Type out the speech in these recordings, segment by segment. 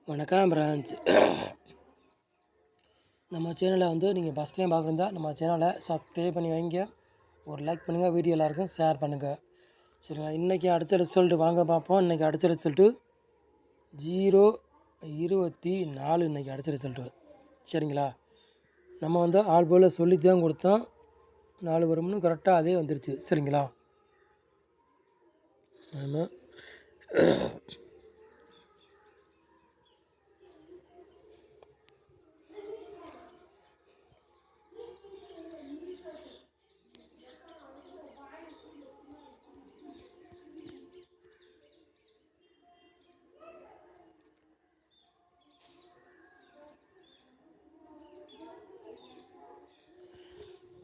வணக்கம் பிரான்ச். நம்ம சேனலை நீங்கள் ஃபஸ்ட் டைம் பார்க்குறதா நம்ம சேனலை சப்ஸ்கிரைப் பண்ணி வைங்க. ஒரு லைக் பண்ணுங்கள், வீடியோ எல்லாருக்கும் ஷேர் பண்ணுங்கள். சரிங்களா? இன்றைக்கி அடித்த ரிசல்ட்டு வாங்க பார்ப்போம். இன்றைக்கி அடித்த ரிசல்ட்டு 0-24 இன்றைக்கி அடித்த ரிசல்ட்டு. சரிங்களா? நம்ம ஆல் போல் சொல்லி தான் கொடுத்தோம். 4 வரும்னு கரெக்டாக அதே வந்துருச்சு. சரிங்களா? ஆமாம்.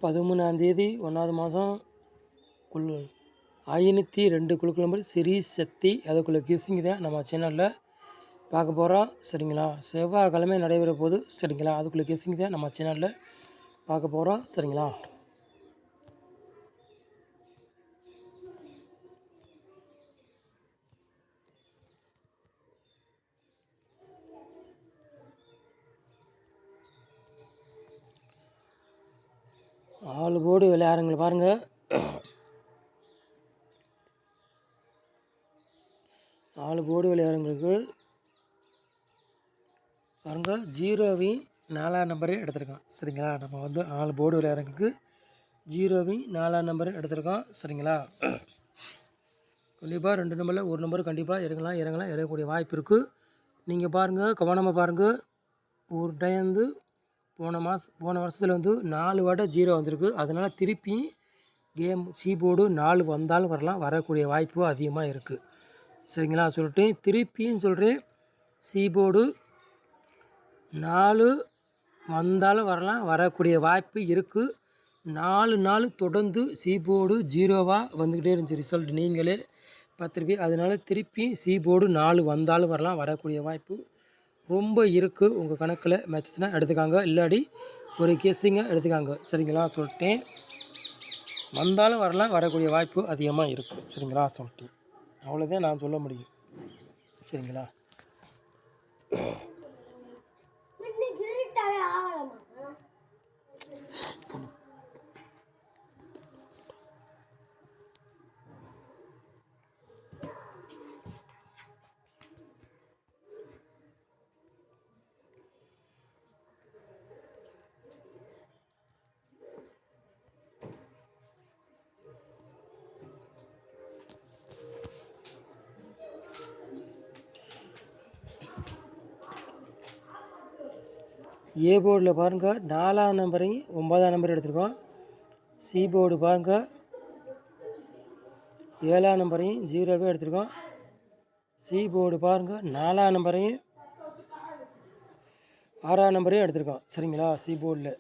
13ஆம் தேதி 1வது மாதம் 502 குழுக்கள் நம்பர் சிறீ சக்தி அதுக்குள்ளே கிஸ்ஸிங் தான் நம்ம சேனலில் பார்க்க போகிறோம். சரிங்களா? செவ்வாய்க்கிழமை நடைபெற போகுது. சரிங்களா? அதுக்குள்ளே கிஸ்ஸிங் தான் நம்ம சேனலில் பார்க்க போகிறோம். சரிங்களா? ஆள் போர்டு விளையாடுறவங்களை பாருங்கள். 4 போர்டு விளையாடுறவங்களுக்கு பாருங்கள் 0வையும் 4ஆம் நம்பரையும் எடுத்திருக்கோம். சரிங்களா? நம்ம 4 போர்டு விளையாடுறவங்களுக்கு 0வையும் 4ஆம் நம்பரையும் எடுத்திருக்கோம். சரிங்களா? கண்டிப்பாக 2 நம்பரில் 1 நம்பர் கண்டிப்பாக இறங்கக்கூடிய வாய்ப்பு இருக்குது. நீங்கள் பாருங்கள், கவனமாக பாருங்கள். ஒரு டைம் போன வருஷத்தில் 4 வாட்ட 0 வந்திருக்கு. அதனால் திருப்பி கேம் போர்டு 4 வந்தாலும் வரக்கூடிய வாய்ப்பு அதிகமாக இருக்குது. சரிங்களா? சொல்லிட்டு திருப்பியும் சொல்கிறேன், போர்டு 4 வந்தாலும் வரக்கூடிய வாய்ப்பு இருக்குது. 4 நாள் தொடர்ந்து போர்டு 0வாக வந்துக்கிட்டே இருந்துச்சு ரிசல்ட், நீங்களே பார்த்துருப்பீங்க. அதனால் திருப்பி போர்டு 4 வந்தாலும் வரக்கூடிய வாய்ப்பு ரொம்ப இருக்குது. உங்கள் கணக்கில் மேட்ச்னா எடுத்துக்காங்க, இல்லாடி ஒரு கேஸிங்க எடுத்துக்காங்க. சரிங்களா? சொல்லிட்டேன். வந்தாலும் வரக்கூடிய வாய்ப்பு அதிகமாக இருக்குது. சரிங்களா? சொல்லிட்டேன். அவ்வளோதான் நான் சொல்ல முடியும். சரிங்களா? ஏ போர்டில் பாருங்கள் 4ஆம் நம்பரையும் 9ஆம் நம்பரையும் எடுத்துருக்கோம். போர்டு பாருங்கள் 7ஆம் நம்பரையும் 0வே எடுத்துருக்கோம். போர்டு பாருங்கள் 4ஆம் நம்பரையும் 6ஆம் நம்பரையும் எடுத்துருக்கோம். சரிங்களா? போர்டில்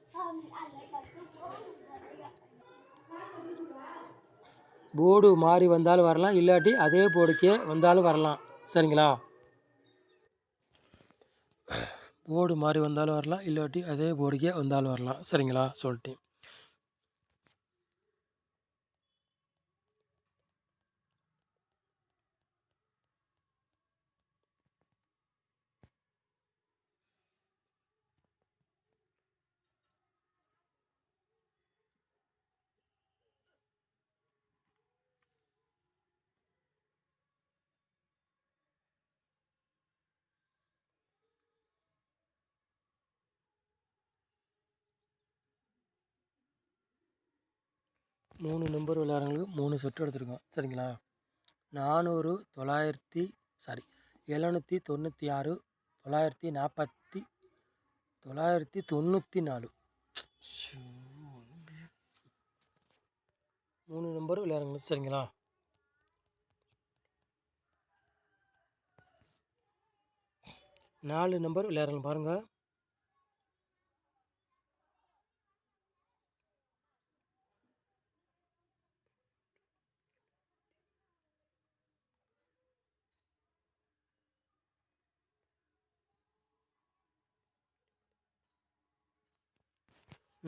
போர்டு மாறி வந்தாலும் வரலாம், இல்லாட்டி அதே போர்டுக்கே வந்தாலும் வரலாம். சரிங்களா? போர்டு மாறி வந்தாலும் வரலாம், இல்லாட்டி அதே போர்டுக்கே வந்தாலும் வரலாம். சரிங்களா? சொல்லிட்டேன். மூணு நம்பர் விளையாடுறவங்களுக்கு 3 செட்டு எடுத்துருக்கோம். சரிங்களா? 400, 796, 940, 994. 3 நம்பர் விளையாடுறவங்களுக்கு. சரிங்களா? நாலு நம்பர் விளையாடுறவங்க பாருங்கள்.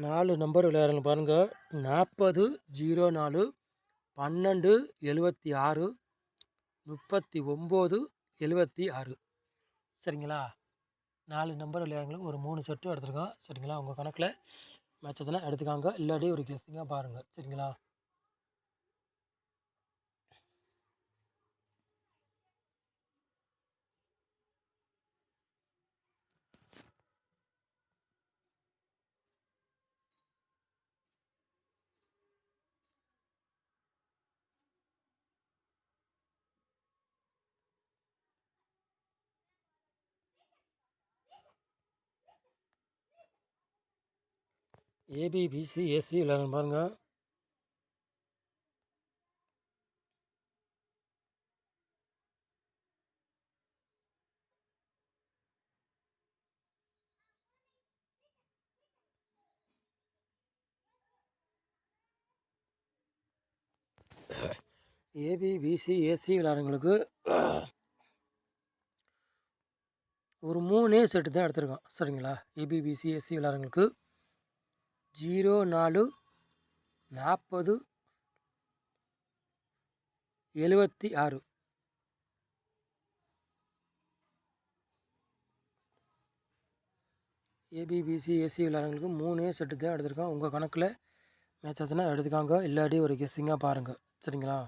நாலு நம்பர் விளையாடுறவங்க பாருங்கள். 40, 04, 12, 76, 39, 76. சரிங்களா? 4 நம்பர் விளையாடுங்களுக்கு ஒரு 3 செட்டு எடுத்துருக்கோம். சரிங்களா? உங்கள் கணக்கில் மேட்சஸ்லாம் எடுத்துக்காங்க. இல்லாட்டி ஒரு கெஸ்ஸிங்காக பாருங்கள். சரிங்களா? ஏபி, பிசி, ஏசி விளையாடுங்க பாருங்கள். ஏபி, பிசி, ஏசி விளையாடுறவங்களுக்கு ஒரு 3 செட்டு தான் எடுத்திருக்கோம். சரிங்களா? ஏபி, பிசி, ஏசி விளையாடுறவங்களுக்கு 0, 4, 40, 76. ஏபி, பிசி, ஏசி விளையாடுறவங்களுக்கு 3 செட்டு தான் எடுத்திருக்கோம். உங்கள் கணக்கில் மேட்சஸ்னால் எடுத்துக்காங்க. இல்லாட்டி ஒரு கெஸ்ஸிங்காக பாருங்கள். சரிங்களா?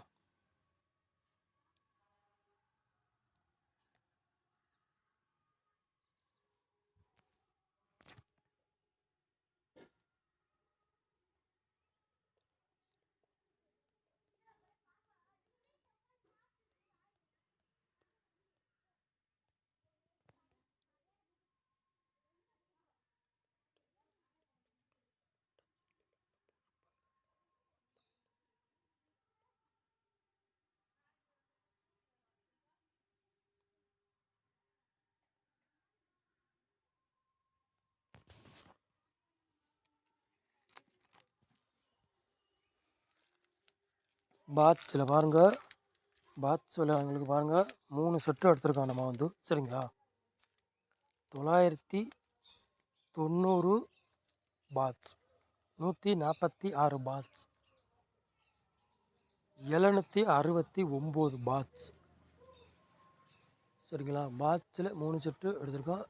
பாட்ஸில் பாருங்கள். பாட்ஸ் விளையாடுறவங்களுக்கு பாருங்கள் 3 செட்டு எடுத்திருக்கோம் நம்ம வந்து. சரிங்களா? 990 பாட்ஸ், 146 பாட்ஸ், 769 பாட்ஸ். சரிங்களா? பாட்ஸில் 3 செட்டு எடுத்திருக்கோம்.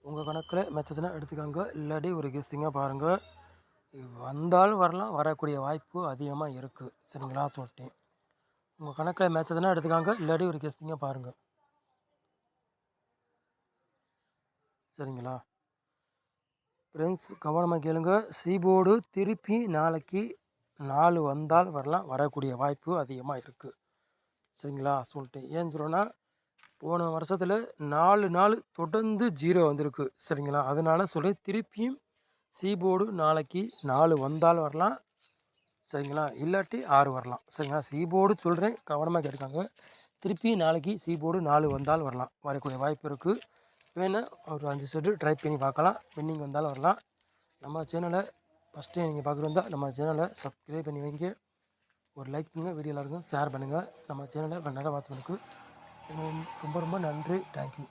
உங்கள் கணக்கில் மேட்சஸ்னால் எடுத்துக்காங்க. இல்லாட்டி ஒரு கெஸ்ஸிங்காக பாருங்கள். வந்தாலும் வரலாம், வரக்கூடிய வாய்ப்பு அதிகமாக இருக்குது. சரிங்களா? சொல்லிட்டேன். உங்கள் கணக்கில் மேட்சஸ்னால் எடுத்துக்காங்க. இல்லாட்டி ஒரு கெஸ்ஸிங்காக பாருங்கள். சரிங்களா? ஃப்ரெண்ட்ஸ் கவனமாக கேளுங்க. சீபோர்டு திருப்பி நாளைக்கு 4 வந்தால் வரலாம், வரக்கூடிய வாய்ப்பு அதிகமாக இருக்குது. சரிங்களா? சொல்லிட்டேன். ஏன்னு சொல்கிறேன்னா போன வருஷத்தில் 4 நாள் தொடர்ந்து 0 வந்திருக்கு. சரிங்களா? அதனால சொல்லி திருப்பியும் சீபோர்டு நாளைக்கு 4 வந்தால் வரலாம். சரிங்களா? இல்லாட்டி 6 வரலாம். சரிங்களா? சீபோர்டு சொல்கிறேன், கவனமாக கேட்டுக்காங்க. திருப்பி நாளைக்கு சீபோர்டு 4 வந்தால் வரலாம், வரக்கூடிய வாய்ப்பு இருக்குது. வேணால் ஒரு 5 செட்டு ட்ரை பண்ணி பார்க்கலாம். வின்னிங் வந்தாலும் வரலாம். நம்ம சேனலை ஃபஸ்ட் டைம் நீங்கள் பார்க்குறதா நம்ம சேனலை சப்ஸ்கிரைப் பண்ணி வைங்க. ஒரு லைக் பண்ணுங்கள், வீடியோ எல்லாருக்கும் ஷேர் பண்ணுங்கள். நம்ம சேனலை நேரம் பார்த்தவங்களுக்கு ரொம்ப ரொம்ப நன்றி. தேங்க்யூ.